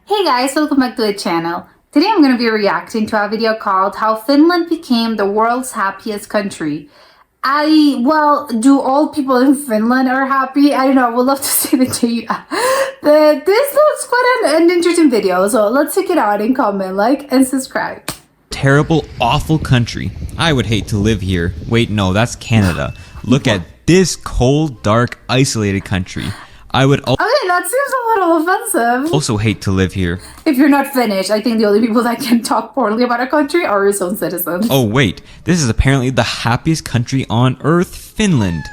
Hey guys, welcome back to the channel. Today I'm going to be reacting to a video called How Finland Became the World's Happiest Country. Do all people in Finland are happy? I don't know, I would love to see the data. But this looks quite an interesting video, so let's check it out and comment, like, and subscribe. Terrible, awful country. I would hate to live here. Wait, no, that's Canada. Look at this cold, dark, isolated country. I would Okay, that seems a little offensive. also hate to live here. If you're not Finnish, I think the only people that can talk poorly about a country are its own citizens. Oh wait, this is apparently the happiest country on earth, Finland.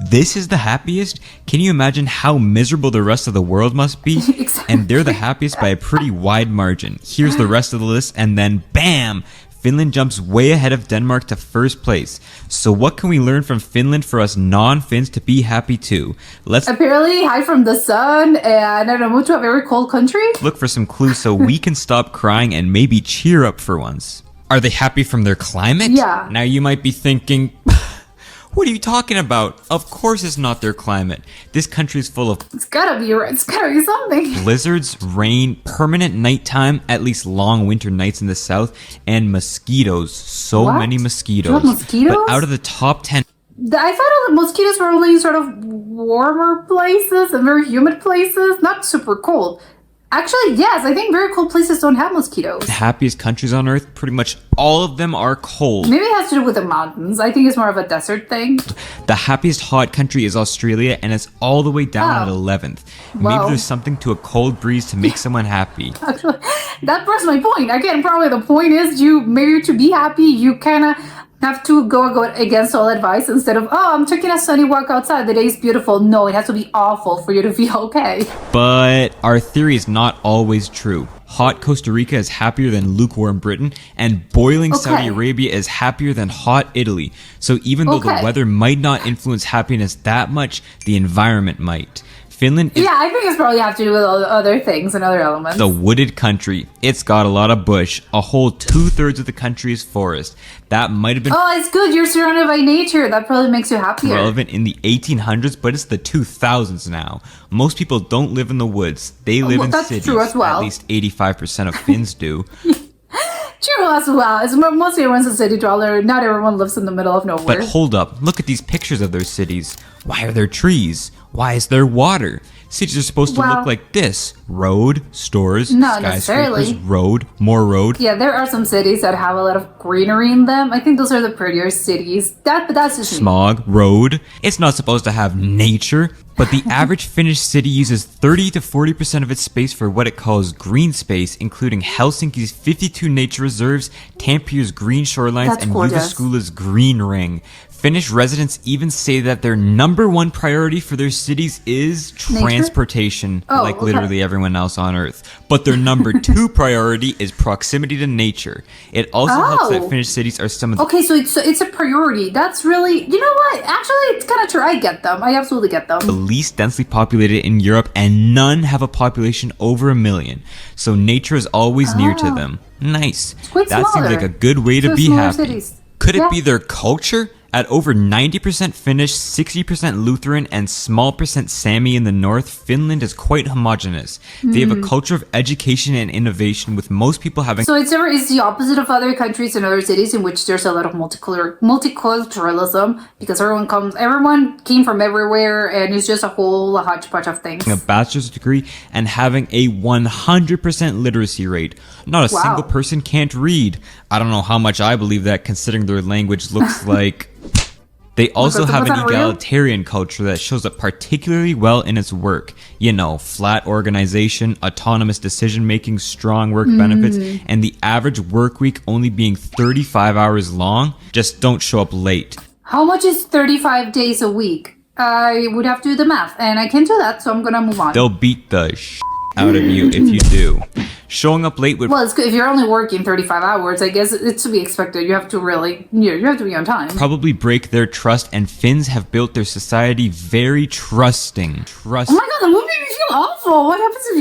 This is the happiest? Can you imagine how miserable the rest of the world must be? Exactly. And they're the happiest by a pretty wide margin. Here's the rest of the list, and then BAM! Finland jumps way ahead of Denmark to first place. So what can we learn from Finland for us non-Finns to be happy too? Let's apparently hide from the sun and I don't know, move to a very cold country. look for some clues so we can stop crying and maybe cheer up for once. Are they happy from their climate? Yeah. Now you might be thinking, what are you talking about? Of course it's not their climate. This country is full of It's gotta be something. blizzards, rain, permanent nighttime, at least long winter nights in the south, and mosquitoes. So What? many Do mosquitoes. you have mosquitoes? But out of the top 10 I thought all the mosquitoes were only sort of warmer places and very humid places, not super cold. Actually, yes, I think very cold places don't have mosquitoes. happiest countries on earth, pretty much all of them are cold. Maybe it has to do with the mountains. I think it's more of a desert thing. The happiest hot country is Australia, and it's all the way down at 11th. Wow. Maybe there's something to a cold breeze to make someone happy. Actually, that proves my point. Again, probably the point is maybe to be happy, you kind of have to go against all advice instead of, oh, I'm taking a sunny walk outside. The day is beautiful. No, it has to be awful for you to feel okay. But our theory is not always true. Hot Costa Rica is happier than lukewarm Britain, and boiling Saudi Okay. Arabia is happier than hot Italy. So even though the Okay. weather might not influence happiness that much, the environment might. Finland is Yeah, I think it's probably have to do with all the other things and other elements. the wooded country. It's got a lot of bush. A whole 2/3 of the country is forest. That might have been Oh, it's good. You're surrounded by nature. That probably makes you happier. relevant in the 1800s, but it's the 2000s now. Most people don't live in the woods. They live Well, in that's cities. true as well. At least 85% of Finns do. True as well. It's mostly everyone's a city dweller. Not everyone lives in the middle of nowhere. But hold up, look at these pictures of their cities. Why are there trees? Why is there water? Cities are supposed to Well- look like this. Road, stores, Not skyscrapers, necessarily. road, more road. Yeah, there are some cities that have a lot of greenery in them. I think those are the prettier cities. But that's just me. Smog, road. It's not supposed to have nature, but the average Finnish city uses 30 to 40% of its space for what it calls green space, including Helsinki's 52 nature reserves, Tampere's green shorelines, That's and gorgeous. Jyväskylä's green ring. Finnish residents even say that their number one priority for their cities is Nature? transportation, Oh, like okay. literally everyone else on Earth. But their number two priority is proximity to nature. It also helps that Oh. Finnish cities are some of the Okay, so it's a priority. That's really, you know what? Actually, it's kind of true. I get them. I absolutely get them. least densely populated in Europe, and none have a population over 1 million. So nature is always near to them. Nice. quite That seems smaller. like a good way to So be smaller happy. cities. Could it Yeah. be their culture? At over 90% Finnish, 60% Lutheran, and small percent Sami in the north, Finland is quite homogeneous. They have a culture of education and innovation, with most people having So it's the opposite of other countries and other cities in which there's a lot of multiculturalism because everyone came from everywhere and it's just a whole hodgepodge of things. a bachelor's degree and having a 100% literacy rate. Not a Wow. single person can't read. I don't know how much I believe that, considering their language looks like. They also have an was that real? egalitarian culture that shows up particularly well in its work. You know, flat organization, autonomous decision making, strong work benefits, and the average work week only being 35 hours long. Just don't show up late. How much is 35 days a week? I would have to do the math and I can't do that, so I'm gonna move on. They'll beat the out of you if you do. Showing up late would Well, it's good. If you're only working 35 hours, I guess it's to be expected. You have to really, you have to be on time. probably break their trust, and Finns have built their society very trusting. Oh my god, the movie made me feel awful. What happens if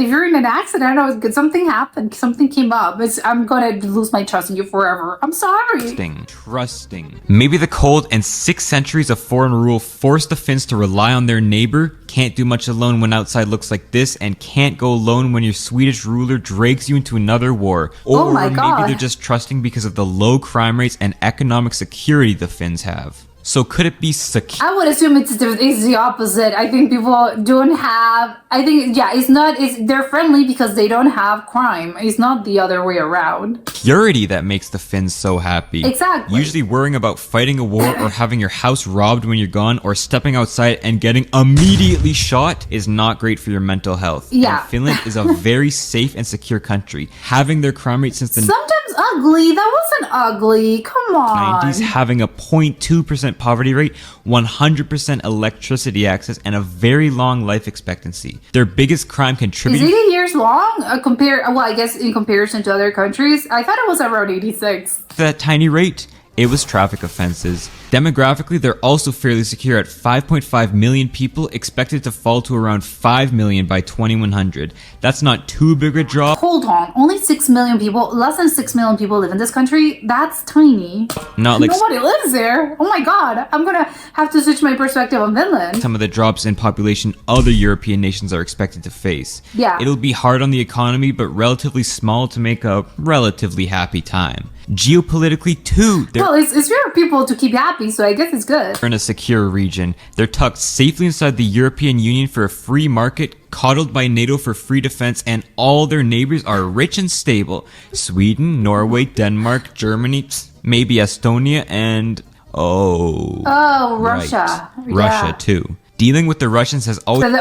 you're in an accident or something happened, something came up? I'm gonna lose my trust in you forever. I'm sorry. Trusting. Maybe the cold and 6 centuries of foreign rule forced the Finns to rely on their neighbor, can't do much alone when outside looks like this, and can't go alone when your Swedish ruler drags you into another war. Or Oh my maybe God. they're just trusting because of the low crime rates and economic security the Finns have. So could it be secure? I would assume it's the opposite. I think people don't have. I think it's not. They're friendly because they don't have crime. It's not the other way around. Security that makes the Finns so happy. Exactly. Usually worrying about fighting a war or having your house robbed when you're gone or stepping outside and getting immediately shot is not great for your mental health. Yeah. And Finland is a very safe and secure country. Having their crime rate since the Sometimes ugly. That wasn't ugly. Come on. 90s, having a 0.2% poverty rate, 100% electricity access, and a very long life expectancy. Their biggest crime Is contributing 80 years long? I guess in comparison to other countries, I thought it was around 86. to that tiny rate, it was traffic offenses. Demographically, they're also fairly secure at 5.5 million people, expected to fall to around 5 million by 2100. That's not too big a drop. Hold on, only 6 million people, less than 6 million people live in this country? That's tiny. Not like Nobody lives there. Oh my god, I'm gonna have to switch my perspective on Finland. some of the drops in population other European nations are expected to face. Yeah. It'll be hard on the economy, but relatively small to make a relatively happy time. Geopolitically, too, they're Well, it's for people to keep happy, so I guess it's good. in a secure region. They're tucked safely inside the European Union for a free market, coddled by NATO for free defense, and all their neighbors are rich and stable. Sweden, Norway, Denmark, Germany, maybe Estonia, and Oh, Russia. right, Russia Yeah. too. Dealing with the Russians has always But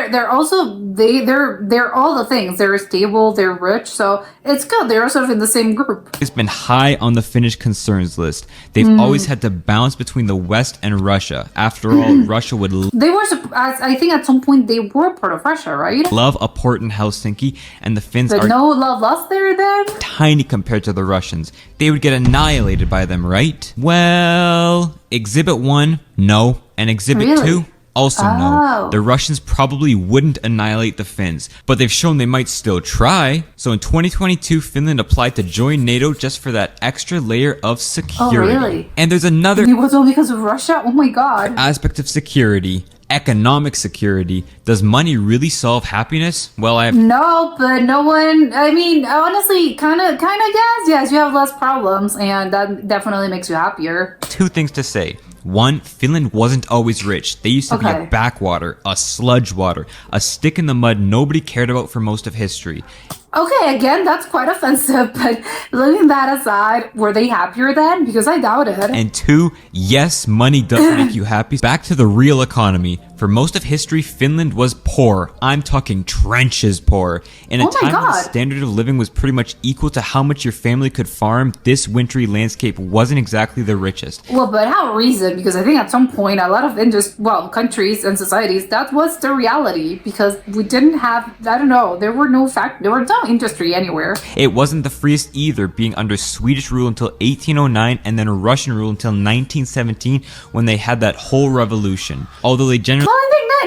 they're all the things. They're stable, they're rich, so it's good. They're sort of in the same group. been high on the Finnish concerns list. They've always had to balance between the West and Russia. After all, Russia would They were, I think at some point they were part of Russia, right? love a port in Helsinki, and the Finns But are no love lost there then? tiny compared to the Russians. They would get annihilated by them, right? Well, Exhibit 1, no. And Exhibit Really? 2, also Oh. no. The Russians probably wouldn't annihilate the Finns, but they've shown they might still try. So in 2022, Finland applied to join NATO just for that extra layer of security. really? And there's another It was all because of Russia? Oh my god. aspect of security. Economic security. Does money really solve happiness? Well, I have No, but no one, I mean, honestly, kind of guess. Yes, you have less problems, and that definitely makes you happier. two things to say. One, Finland wasn't always rich. They used to be Okay. a backwater, a sludge water, a stick in the mud nobody cared about for most of history. Okay, again, that's quite offensive, but leaving that aside, were they happier then? Because I doubt it. And two, yes, money does make you happy. Back to the real economy. For most of history, Finland was poor. I'm talking trenches poor. In a Oh my time when the God. standard of living was pretty much equal to how much your family could farm, this wintry landscape wasn't exactly the richest. Well, but how recent? Because I think at some point, a lot of countries and societies, that was the reality. Because we didn't have, I don't know, there were no industry anywhere. It wasn't the freest either, being under Swedish rule until 1809 and then Russian rule until 1917 when they had that whole revolution. Although they generally Well, I think that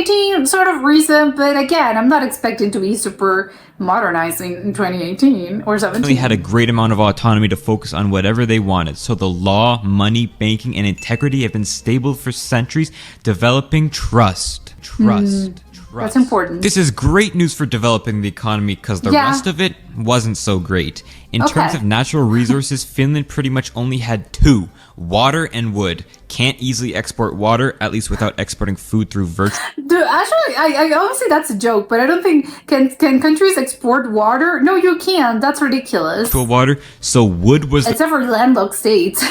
1918 sort of recent, but again, I'm not expecting to be super modernizing in 2018 or 17. had a great amount of autonomy to focus on whatever they wanted. So the law, money, banking, and integrity have been stable for centuries, developing trust. Trust. That's important. This is great news for developing the economy because the Yeah. rest of it wasn't so great. In Okay. terms of natural resources, Finland pretty much only had two, water and wood. Can't easily export water, at least without exporting food through virtual. Dude, actually, I obviously that's a joke, but I don't think can countries export water? No, you can't. That's ridiculous. Water, so wood was Except for landlocked states.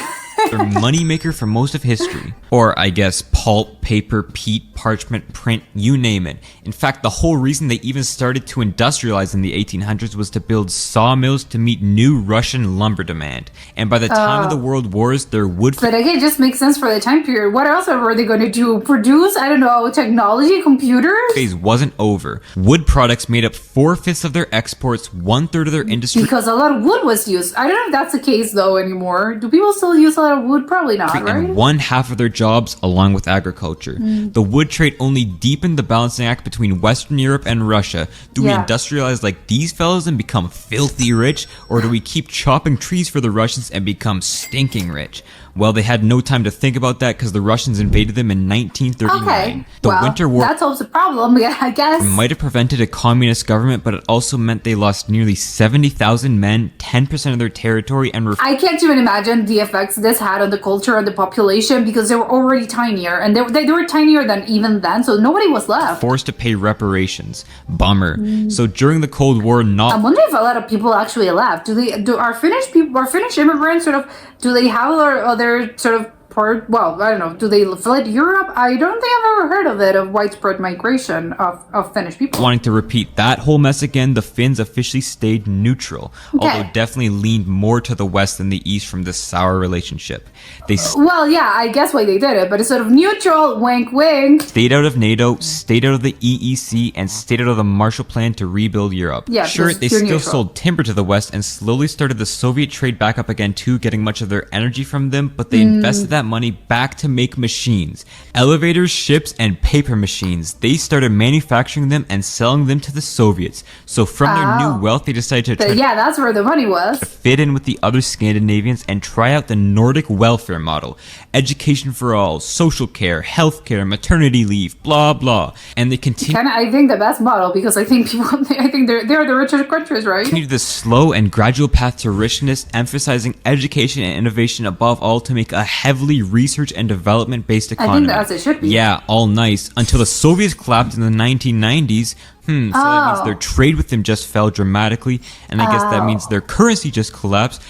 their moneymaker for most of history. Or, I guess, pulp, paper, peat, parchment, print, you name it. In fact, the whole reason they even started to industrialize in the 1800s was to build sawmills to meet new Russian lumber demand. And by the time of the World Wars, their wood But again, it just makes sense for the time period. What else were they going to do? Produce, I don't know, technology, computers? phase wasn't over. Wood products made up 4/5 of their exports, 1/3 of their industry. Because a lot of wood was used. I don't know if that's the case though anymore. Do people still use a lot lot of wood? Probably not, right? And one half of their jobs along with agriculture. The wood trade only deepened the balancing act between Western Europe and Russia. Do we industrialize like these fellows and become filthy rich, or do we keep chopping trees for the Russians and become stinking rich? Well, they had no time to think about that because the Russians invaded them in 1939. Okay, The well, Winter War that solves the problem, yeah, I guess. might have prevented a communist government, but it also meant they lost nearly 70,000 men, 10% of their territory, and were I can't even imagine the effects this had on the culture and the population because they were already tinier, and they were tinier than even then, so nobody was left. forced to pay reparations. Bummer. So during the Cold War, I'm wondering if a lot of people actually left. Are Finnish immigrants sort of, do they have other sort of part? Well, I don't know. Do they fled Europe? I don't think I've ever heard of widespread migration of Finnish people. wanting to repeat that whole mess again, the Finns officially stayed neutral, although definitely leaned more to the west than the east from this sour relationship. They Well, yeah, I guess why they did it, but it's sort of neutral, wink, wink. stayed out of NATO, stayed out of the EEC, and stayed out of the Marshall Plan to rebuild Europe. Yeah, sure, just they pure still neutral. sold timber to the west and slowly started the Soviet trade back up again too, getting much of their energy from them, but they invested that money back to make machines. Elevators, ships, and paper machines. They started manufacturing them and selling them to the Soviets. So from their new wealth, they decided to try Yeah, that's where the money was. to fit in with the other Scandinavians and try out the Nordic welfare model. Education for all, social care, healthcare, maternity leave, blah blah. And they continue I think the best model because I think people, I think they're the richest countries, right? this slow and gradual path to richness, emphasizing education and innovation above all to make a heavily research and development based I economy. think that's it should be. Yeah, all nice. Until the Soviets collapsed in the 1990s. So that means their trade with them just fell dramatically, and I guess that means their currency just collapsed,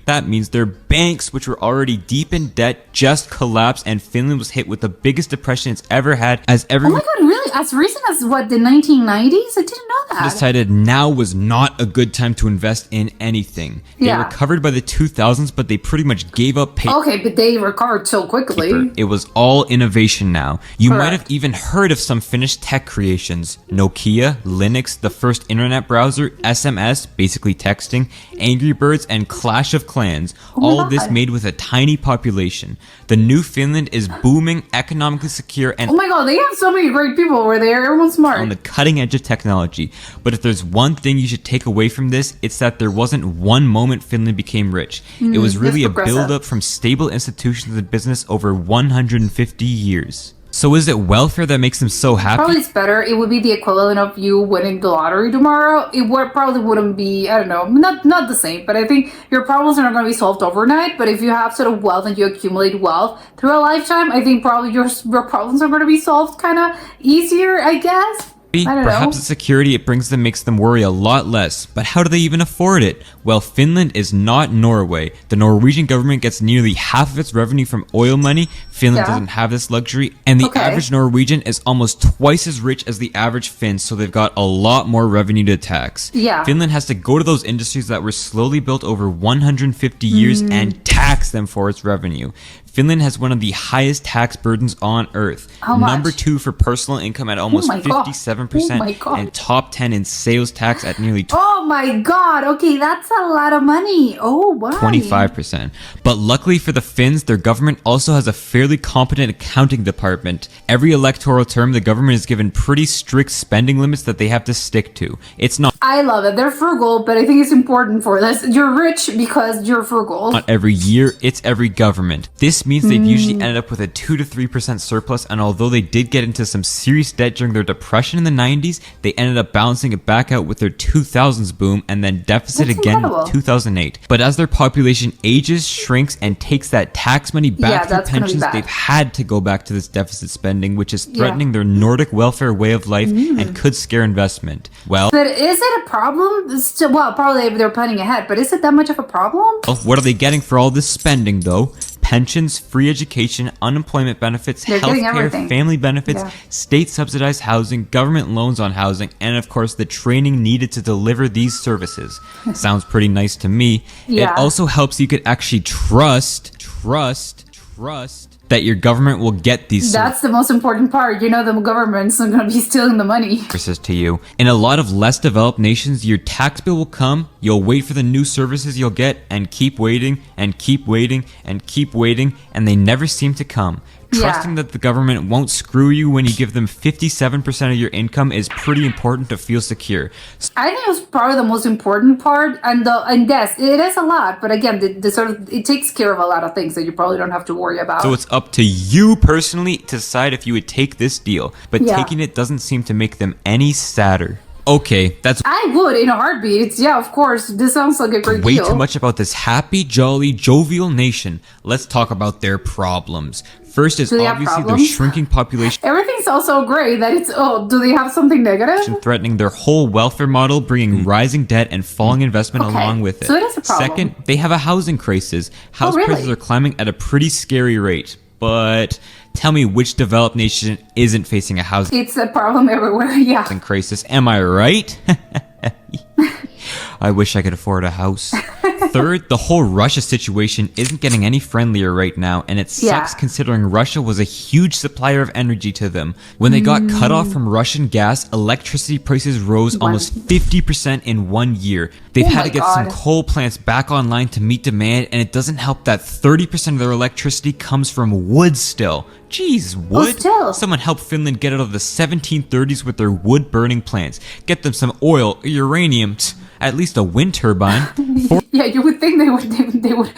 that means their banks, which were already deep in debt, just collapsed, and Finland was hit with the biggest depression it's ever had, as Oh everyone my god, really? As recent as what, the 1990s? I didn't know that. decided now was not a good time to invest in anything. They Yeah. recovered by the 2000s, but they pretty much gave up paper. Okay, but they recovered so quickly. It was all innovation now. You might have Correct. even heard of some Finnish tech creations. Nokia, Linux, the first internet browser, SMS, basically texting, Angry Birds, and Clash of Clans. All of this God. made with a tiny population. The new Finland is booming, economically secure, and Oh my god, they have so many great people over there. Everyone's smart. on the cutting edge of technology. But if there's one thing you should take away from this, it's that there wasn't one moment Finland became rich. It was really a progressive. build-up from stable institutions of business over 150 years. So is it welfare that makes them so happy? Probably it's better. It would be the equivalent of you winning the lottery tomorrow. Probably wouldn't be, I don't know, not the same, but I think your problems are not going to be solved overnight. But if you have sort of wealth and you accumulate wealth through a lifetime, I think probably your problems are going to be solved kind of easier, I guess. I don't Perhaps know. the security it brings them makes them worry a lot less. But how do they even afford it? Well, Finland is not Norway. The Norwegian government gets nearly half of its revenue from oil money. Finland Yeah. doesn't have this luxury. And the Okay. average Norwegian is almost twice as rich as the average Finn, so they've got a lot more revenue to tax. Yeah. Finland has to go to those industries that were slowly built over 150 years and tax them for its revenue. Finland has one of the highest tax burdens on earth. How much? Number 2 for personal income at almost my God. 57%, Oh my God. and top 10 in sales tax at nearly Oh my god, okay, that's a lot of money. Oh, wow. 25%. But luckily for the Finns, their government also has a fairly competent accounting department. Every electoral term, the government is given pretty strict spending limits that they have to stick to. It's not I love it. They're frugal, but I think it's important for this. You're rich because you're frugal. every year, it's every government. This means they've usually ended up with a 2 to 3% surplus, and although they did get into some serious debt during their depression in the 90s, they ended up balancing it back out with their 2000s boom and then deficit That's again incredible. in 2008. But as their population ages, shrinks, and takes that tax money back Yeah, through that's gonna be pensions, bad. they've had to go back to this deficit spending, which is threatening their Nordic welfare way of life and could scare investment. Well, But is it a problem? Well, probably if they're planning ahead, but is it that much of a problem? what are they getting for all this spending, though? Pensions, free education, unemployment benefits, They're getting healthcare, everything. family benefits, Yeah. state subsidized housing, government loans on housing, and of course the training needed to deliver these services. Sounds pretty nice to me. Yeah. It also helps you could actually trust that your government will get these That's the most important part. You know, the government's not going to be stealing the money. services to you. In a lot of less developed nations, your tax bill will come, you'll wait for the new services you'll get, and keep waiting, and keep waiting, and keep waiting, and they never seem to come. Trusting that the government won't screw you when you give them 57% of your income is pretty important to feel secure. I think it was probably the most important part, and yes, it is a lot. But again, the sort of it takes care of a lot of things that you probably don't have to worry about. So it's up to you personally to decide if you would take this deal, but taking it doesn't seem to make them any sadder. Okay, that's I would in a heartbeat. Yeah, of course. This sounds like a great way deal. too much about this happy, jolly, jovial nation. Let's talk about their problems. First is Do they have obviously their problems? shrinking population Everything's also great that it's, do they have something negative? threatening their whole welfare model, bringing rising debt and falling investment along with it. So it is a problem. Second, they have a housing crisis. House really? prices are climbing at a pretty scary rate. But tell me which developed nation isn't facing a housing It's a problem everywhere, yeah. crisis. Am I right? I wish I could afford a house. Third, the whole Russia situation isn't getting any friendlier right now, and it sucks considering Russia was a huge supplier of energy to them. When they got cut off from Russian gas, electricity prices rose almost 50% in 1 year. They've had to get some coal plants back online to meet demand, and it doesn't help that 30% of their electricity comes from wood still. Jeez, wood? Someone help Finland get out of the 1730s with their wood burning plants. Get them some oil, uranium, at least a wind turbine. Yeah, you would think they would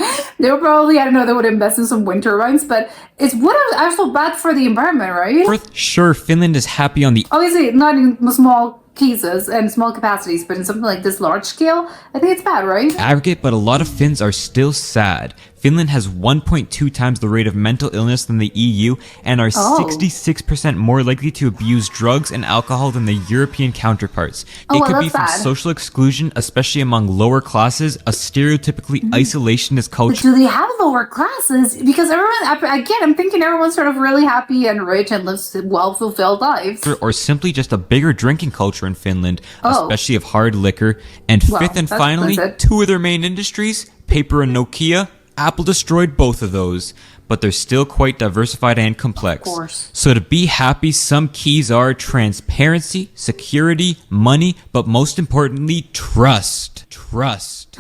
probably, I don't know, they would invest in some wind turbines, but it's what also bad for the environment, right? Fourth, sure, Finland is happy on the Obviously, not in small cases and small capacities, but in something like this large scale, I think it's bad, right? aggregate, but a lot of Finns are still sad. Finland has 1.2 times the rate of mental illness than the EU and are 66% more likely to abuse drugs and alcohol than the European counterparts. It could be from social exclusion, especially among lower classes, a stereotypically isolationist culture. Do they have lower classes? Because everyone, again, I'm thinking everyone's sort of really happy and rich and lives well-fulfilled lives. Or simply just a bigger drinking culture in Finland, especially of hard liquor. And fifth and finally, two of their main industries, paper and Nokia. Apple destroyed both of those, but they're still quite diversified and complex. Of course. So to be happy, some keys are transparency, security, money, but most importantly, trust. Trust.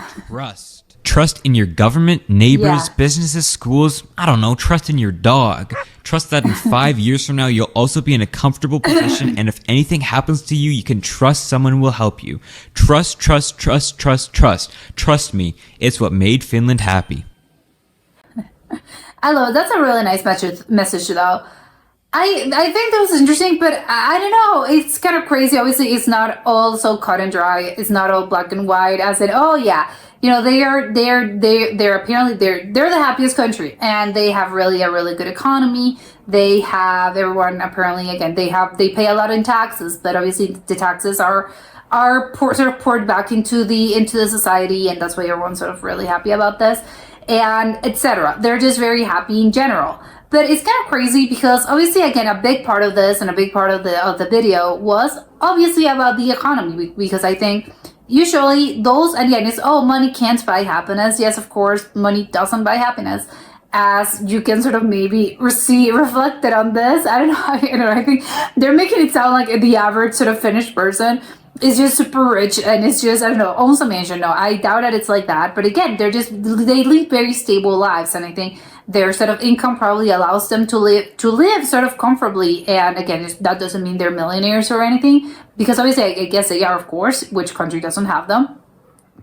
Trust in your government, neighbors, businesses, schools. I don't know, trust in your dog. Trust that in 5 years from now, you'll also be in a comfortable position, and if anything happens to you, you can trust someone will help you. Trust. Trust me, it's what made Finland happy. I love it. That's a really nice message though. I think that was interesting, but I don't know. It's kind of crazy. Obviously, it's not all so cut and dry. It's not all black and white. As in, you know, they're apparently they're the happiest country, and they have a really good economy. They have everyone apparently again they pay a lot in taxes, but obviously the taxes are sort of poured back into the society, and that's why everyone's sort of really happy about this, and etc. They're just very happy in general. But it's kind of crazy because obviously, again, a big part of this and a big part of the video was obviously about the economy, because I think usually those, and again, it's, money can't buy happiness. Yes, of course, money doesn't buy happiness, as you can sort of maybe see reflected on this. I don't know. I think they're making it sound like the average sort of Finnish person is just super rich and it's just, I don't know, owns a mansion. No, I doubt that it's like that. But again, they lead very stable lives, and I think their sort of income probably allows them to live sort of comfortably. And again, that doesn't mean they're millionaires or anything, because obviously I guess they are, of course, which country doesn't have them.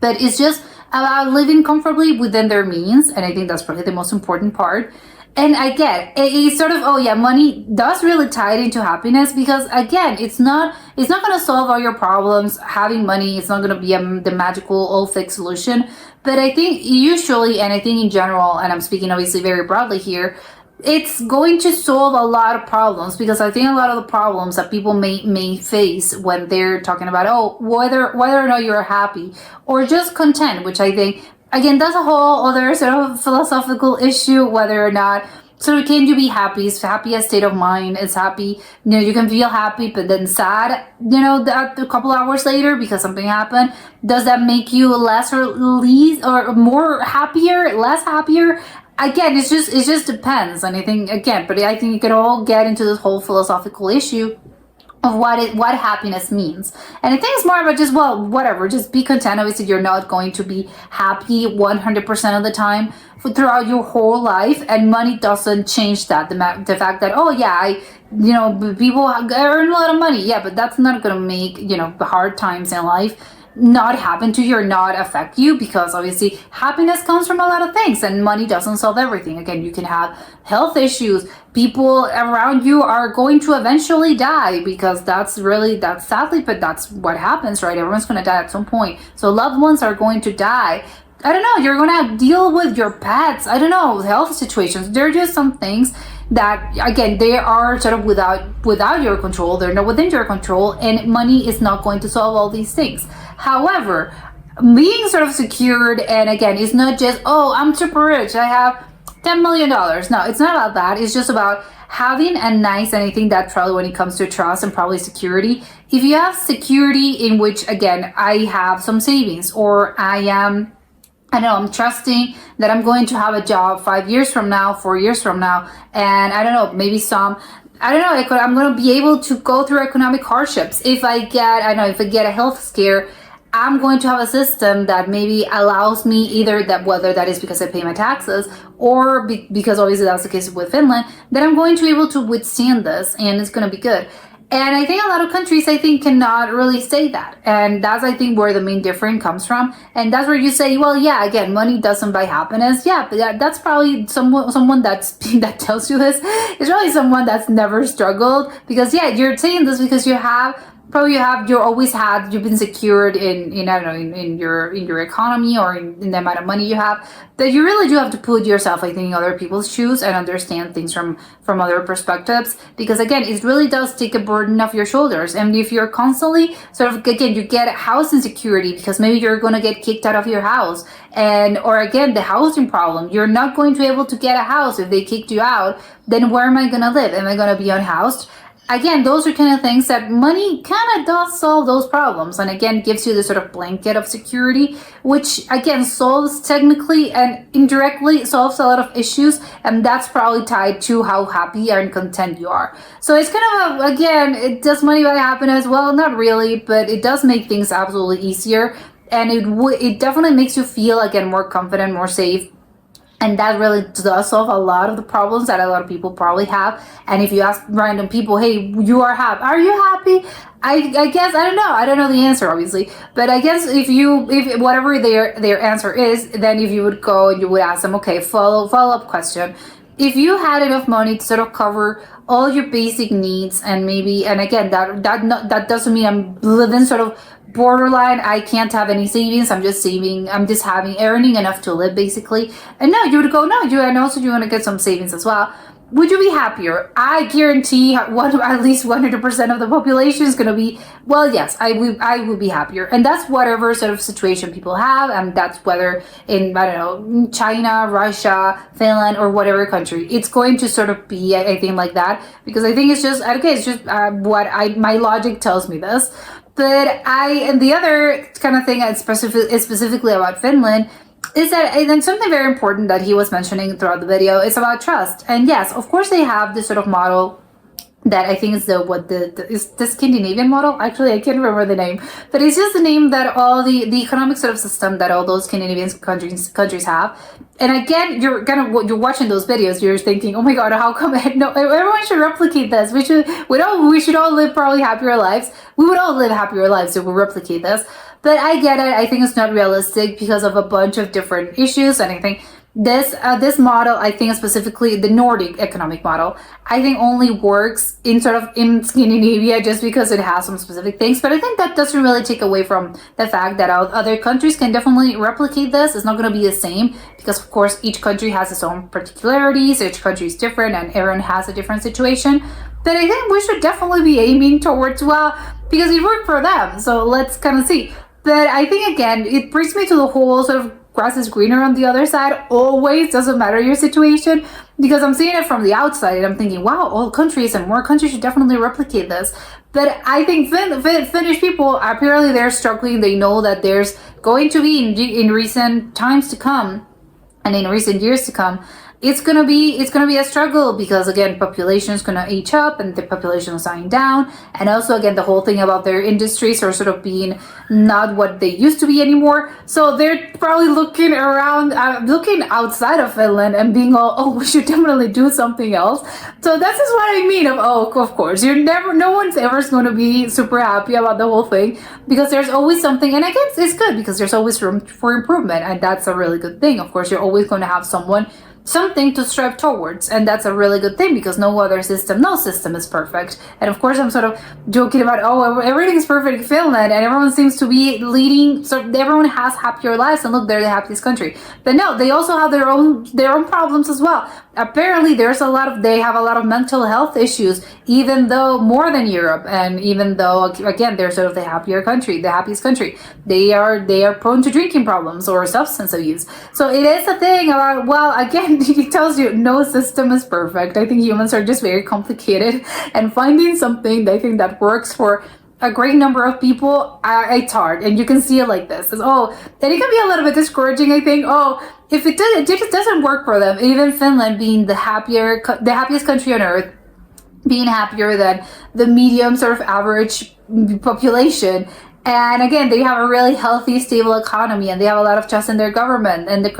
But it's just about living comfortably within their means, and I think that's probably the most important part. And I get it's sort of, money does really tie it into happiness, because again, it's not going to solve all your problems. Having money, it's not going to be the magical all fixed solution. But I think usually, and I think in general, and I'm speaking obviously very broadly here, it's going to solve a lot of problems, because I think a lot of the problems that people may face when they're talking about, whether or not you're happy or just content, which I think, again, that's a whole other sort of philosophical issue, whether or not, so can you be happy? Is happiest state of mind? Is happy, you can feel happy, but then sad, that a couple hours later because something happened. Does that make you less or more happier, less happier? again, it just depends. And I think, again, but I think you can all get into this whole philosophical issue of what happiness means. And I think it's more about just, well, whatever, just be content. Obviously, you're not going to be happy 100% of the time throughout your whole life, and money doesn't change that. The fact that, oh yeah, people earn a lot of money, yeah, but that's not going to make, hard times in life not happen to you or not affect you, because obviously happiness comes from a lot of things, and money doesn't solve everything. Again, you can have health issues. People around you are going to eventually die, because that's sadly, but that's what happens, right? Everyone's going to die at some point. So loved ones are going to die. I don't know, you're going to deal with your pets. I don't know, health situations. There are just some things that, again, they are sort of without your control. They're not within your control, and money is not going to solve all these things. However, being sort of secured, and again, it's not just, oh, I'm super rich, I have $10 million. No, it's not about that. It's just about having a nice, and I think that probably when it comes to trust and probably security, if you have security in which, again, I have some savings, or I'm trusting that I'm going to have a job 5 years from now, 4 years from now, and I don't know, maybe I'm going to be able to go through economic hardships. If I get a health scare, I'm going to have a system that maybe allows me either that, whether that is because I pay my taxes, or because obviously that's the case with Finland, that I'm going to be able to withstand this, and it's going to be good. And I think a lot of countries, I think, cannot really say that. And that's, I think, where the main difference comes from. And that's where you say, well, yeah, again, money doesn't buy happiness. Yeah, but that's probably someone that tells you this is really someone that's never struggled. Because, yeah, you're saying this because you've been secured in I don't know, in your economy, or in the amount of money you have, that you really do have to put yourself, I think, in other people's shoes and understand things from other perspectives, because again, it really does take a burden off your shoulders. And if you're constantly sort of, again, you get house insecurity because maybe you're going to get kicked out of your house, or again, the housing problem, you're not going to be able to get a house if they kicked you out, then where am I going to live? Am I going to be unhoused? Again, those are kind of things that money kind of does solve those problems, and again gives you this sort of blanket of security, which again solves, technically and indirectly solves, a lot of issues, and that's probably tied to how happy and content you are. So it's kind of again, does money buy happiness? Well, not really, but it does make things absolutely easier, and it definitely makes you feel, again, more confident, more safe. And that really does solve a lot of the problems that a lot of people probably have. And if you ask random people, hey, you are happy, are you happy? I guess, I don't know the answer, obviously. But I guess if whatever their answer is, then if you would go and you would ask them, okay, follow-up question. If you had enough money to sort of cover all your basic needs, and again, that doesn't mean I'm living sort of borderline, I can't have any savings, I'm just earning enough to live, basically. And no, you would go, no, and also you want to get some savings as well. Would you be happier? I guarantee at least 100% of the population is going to be, well, yes, I would be happier. And that's whatever sort of situation people have, and that's whether in, I don't know, China, Russia, Finland, or whatever country. It's going to sort of be, I think, like that, because I think it's just my logic tells me this. But and the other kind of thing is specifically about Finland is that, and something very important that he was mentioning throughout the video, is about trust. And yes, of course, they have this sort of model that I think is is the Scandinavian model. Actually, I can't remember the name, but it's just the name that all the economic sort of system that all those Scandinavian countries have. And again, you're watching those videos, you're thinking, oh my God, how come? No, everyone should replicate this. We should all live probably happier lives. We would all live happier lives if we replicate this. But I get it. I think it's not realistic because of a bunch of different issues, and I think this model, I think specifically the Nordic economic model, I think only works in Scandinavia just because it has some specific things. But I think that doesn't really take away from the fact that other countries can definitely replicate this. It's not going to be the same because, of course, each country has its own particularities. Each country is different, and everyone has a different situation. But I think we should definitely be aiming towards, well, because it worked for them. So let's kind of see. But I think, again, it brings me to the whole sort of grass is greener on the other side. Always, doesn't matter your situation, because I'm seeing it from the outside and I'm thinking, wow, all countries and more countries should definitely replicate this. But I think Finnish people, apparently they're struggling. They know that there's going to be in recent times to come, and in recent years to come, it's gonna be a struggle because again population is gonna age up and the population is dying down, and also again the whole thing about their industries are sort of being not what they used to be anymore. So they're probably looking around, looking outside of Finland and being all, oh, we should definitely do something else. So that's just what I mean of course no one's ever going to be super happy about the whole thing because there's always something, and I guess it's good because there's always room for improvement, and that's a really good thing. Of course, you're always going to have something to strive towards, and that's a really good thing because no system is perfect. And of course I'm sort of joking about, oh, everything is perfect in Finland and everyone seems to be leading, so everyone has happier lives and look, they're the happiest country. But no, they also have their own problems as well. Apparently they have a lot of mental health issues, even though more than Europe, and even though again they're sort of the happiest country, they are prone to drinking problems or substance abuse. So it is a thing about, well, again, it tells you no system is perfect. I think humans are just very complicated, and finding something I think that works for a great number of people, it's hard, and you can see it like this. And it can be a little bit discouraging, I think. If it just doesn't work for them, even Finland being the happiest country on earth, being happier than the medium sort of average population. And again, they have a really healthy, stable economy, and they have a lot of trust in their government, and the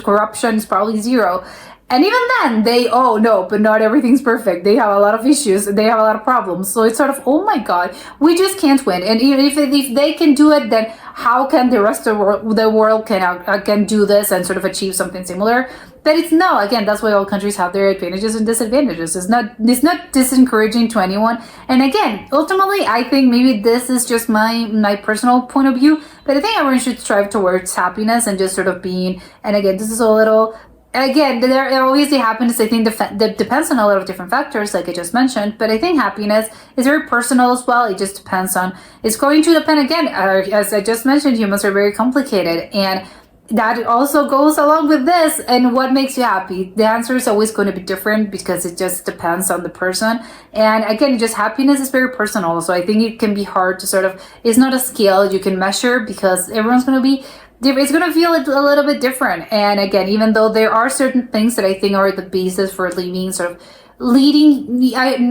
corruption is probably zero. And even then, but not everything's perfect. They have a lot of issues. They have a lot of problems. So it's sort of, oh my God, we just can't win. And even if they can do it, then how can the rest of the world can do this and sort of achieve something similar? But again, that's why all countries have their advantages and disadvantages. It's not disencouraging to anyone. And again, ultimately, I think maybe this is just my personal point of view, but I think everyone should strive towards happiness and just sort of being, and again, this is a little, again, there obviously happiness, I think that depends on a lot of different factors, like I just mentioned, but I think happiness is very personal as well. It just depends on, it's going to depend, again, as I just mentioned, humans are very complicated, and that also goes along with this. And what makes you happy? The answer is always going to be different because it just depends on the person. And again, just happiness is very personal. So I think it can be hard to sort of, it's not a scale you can measure because everyone's going to be, it's going to feel a little bit different. And again, even though there are certain things that I think are the basis for leading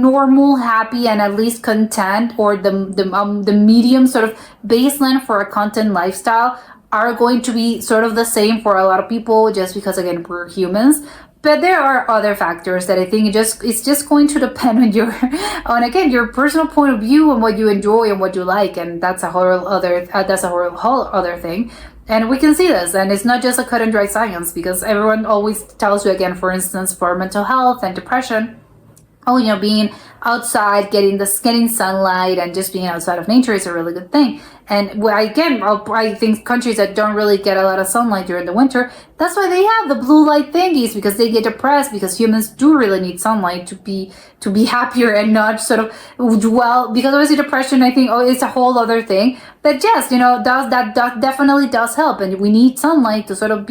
normal, happy, and at least content, or the medium sort of baseline for a content lifestyle, are going to be sort of the same for a lot of people, just because again we're humans. But there are other factors that I think it's just going to depend on your personal point of view and what you enjoy and what you like, and that's a whole other thing. And we can see this, and it's not just a cut and dry science, because everyone always tells you, again, for instance, for mental health and depression, being outside, getting sunlight, and just being outside of nature is a really good thing. And I think countries that don't really get a lot of sunlight during the winter, that's why they have the blue light thingies, because they get depressed, because humans do really need sunlight to be happier and not sort of dwell, because obviously depression, I think, it's a whole other thing. But yes, that definitely does help, and we need sunlight to sort of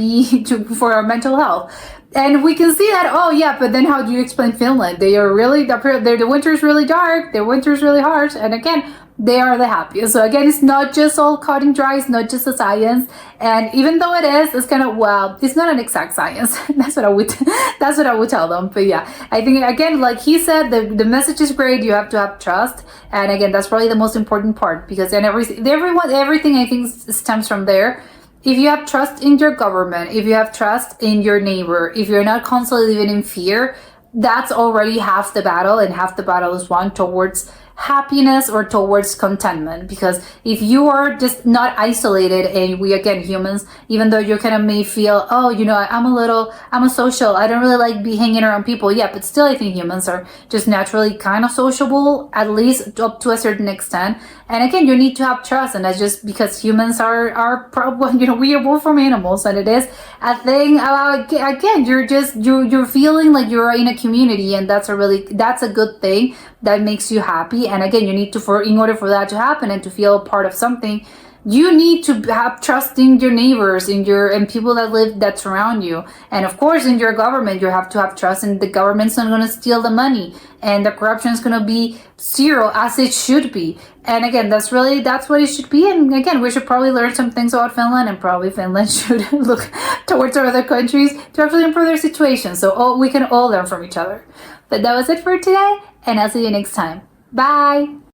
for our mental health. And we can see that, but then how do you explain Finland? The winter is really dark, their winter is really harsh, and again, they are the happiest. So again, it's not just all cut and dry, it's not just a science. And even though it is, it's kind of, it's not an exact science. That's what I would tell them. But yeah, I think, again, like he said, the message is great. You have to have trust. And again, that's probably the most important part, because then everything I think stems from there. If you have trust in your government, if you have trust in your neighbor, if you're not constantly living in fear, that's already half the battle, and half the battle is won towards happiness or towards contentment. Because if you are just not isolated, and we, again, humans, even though you kind of may feel, I'm a social, I don't really like hanging around people, but still I think humans are just naturally kind of sociable, at least up to a certain extent. And again, you need to have trust, and that's just because humans are probably, we are both from animals, and it is a thing about, again, you're feeling like you're in a community, and that's a good thing that makes you happy. And again, you need to, in order for that to happen and to feel part of something, you need to have trust in your neighbors, and people that surround you, and of course in your government. You have to have trust in the government's not going to steal the money, and the corruption is going to be zero, as it should be. And again, that's what it should be. And again, we should probably learn some things about Finland, and probably Finland should look towards other countries to actually improve their situation. So we can all learn from each other. But that was it for today, and I'll see you next time. Bye.